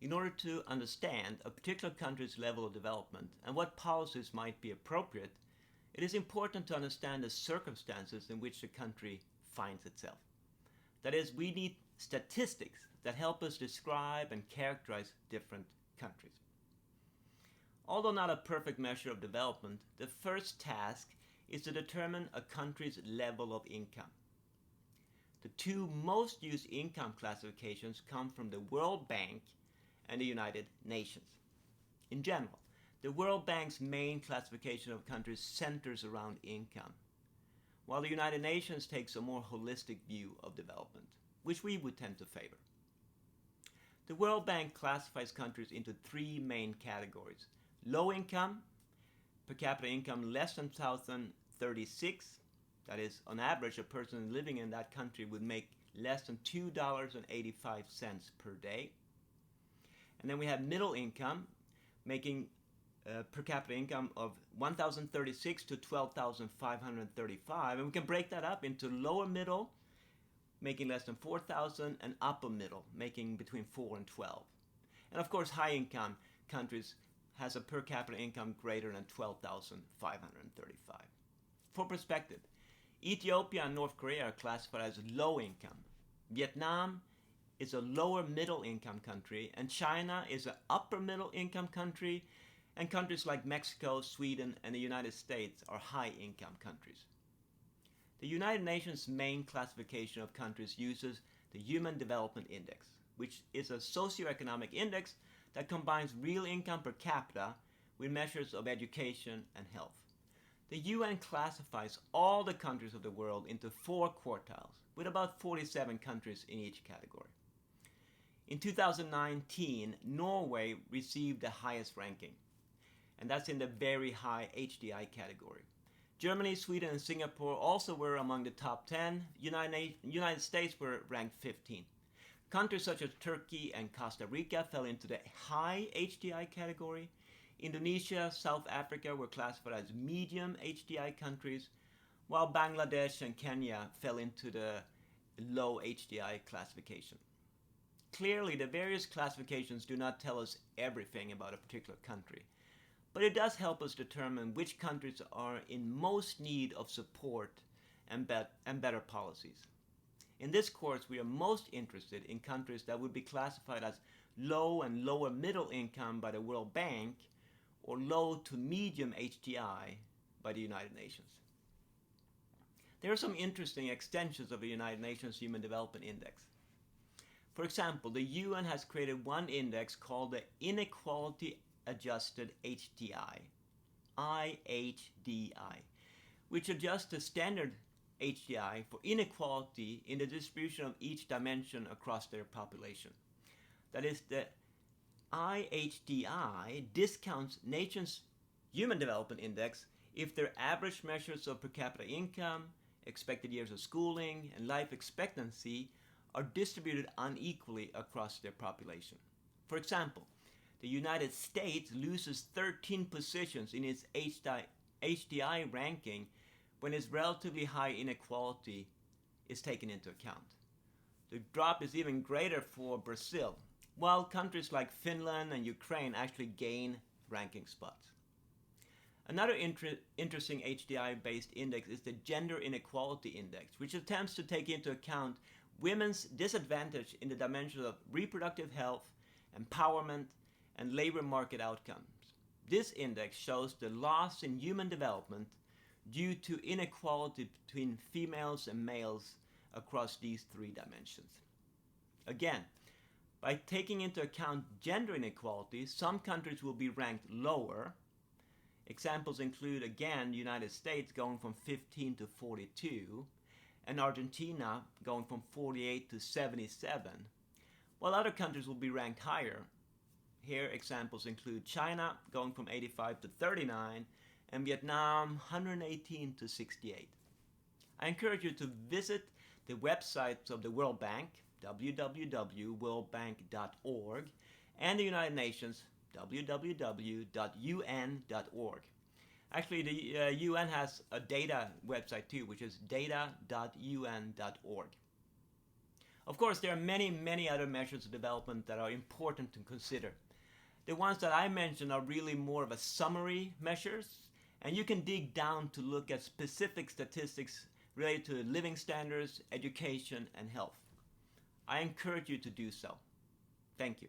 in order to understand a particular country's level of development and what policies might be appropriate, it is important to understand the circumstances in which the country finds itself. That is, we need statistics that help us describe and characterize different countries. Although not a perfect measure of development, the first task is to determine a country's level of income. The two most used income classifications come from the World Bank and the United Nations. In general, the World Bank's main classification of countries centers around income, while the United Nations takes a more holistic view of development, which we would tend to favor. The World Bank classifies countries into three main categories: low income, per capita income less than 1,036, that is, on average, a person living in that country would make less than $2.85 per day. And then we have middle income, making per capita income of 1,036 to 12,535, and we can break that up into lower middle, making less than 4,000, and upper middle, making between 4 and 12. And of course, high income countries has a per capita income greater than 12,535. For perspective, Ethiopia and North Korea are classified as low income. Vietnam is a lower middle income country, and China is an upper middle income country, and countries like Mexico, Sweden, and the United States are high income countries. The United Nations' main classification of countries uses the Human Development Index, which is a socioeconomic index that combines real income per capita with measures of education and health. The UN classifies all the countries of the world into 4 quartiles, with about 47 countries in each category. In 2019, Norway received the highest ranking, and that's in the very high HDI category. Germany, Sweden, and Singapore also were among the top 10. United States were ranked 15. Countries such as Turkey and Costa Rica fell into the high HDI category. Indonesia, South Africa were classified as medium HDI countries, while Bangladesh and Kenya fell into the low HDI classification. Clearly, the various classifications do not tell us everything about a particular country, but it does help us determine which countries are in most need of support and better policies. In this course, we are most interested in countries that would be classified as low and lower middle income by the World Bank, or low to medium HDI by the United Nations. There are some interesting extensions of the United Nations Human Development Index. For example, the UN has created one index called the Inequality Adjusted HDI, IHDI, which adjusts the standard HDI for inequality in the distribution of each dimension across their population. That is, the IHDI discounts nations' Human Development Index if their average measures of per capita income, expected years of schooling, and life expectancy are distributed unequally across their population. For example, the United States loses 13 positions in its HDI ranking when its relatively high inequality is taken into account. The drop is even greater for Brazil, while countries like Finland and Ukraine actually gain ranking spots. Another interesting HDI-based index is the Gender Inequality Index, which attempts to take into account women's disadvantage in the dimensions of reproductive health, empowerment, and labor market outcomes. This index shows the loss in human development due to inequality between females and males across these 3 dimensions. Again, by taking into account gender inequality, some countries will be ranked lower. Examples include, again, the United States going from 15 to 42, and Argentina going from 48 to 77, while other countries will be ranked higher. Here, examples include China going from 85 to 39, and Vietnam 118 to 68. I encourage you to visit the websites of the World Bank, www.worldbank.org, and the United Nations, www.un.org. Actually, the UN has a data website too, which is data.un.org. Of course, there are many, many other measures of development that are important to consider. The ones that I mentioned are really more of a summary measures, and you can dig down to look at specific statistics related to living standards, education, and health. I encourage you to do so. Thank you.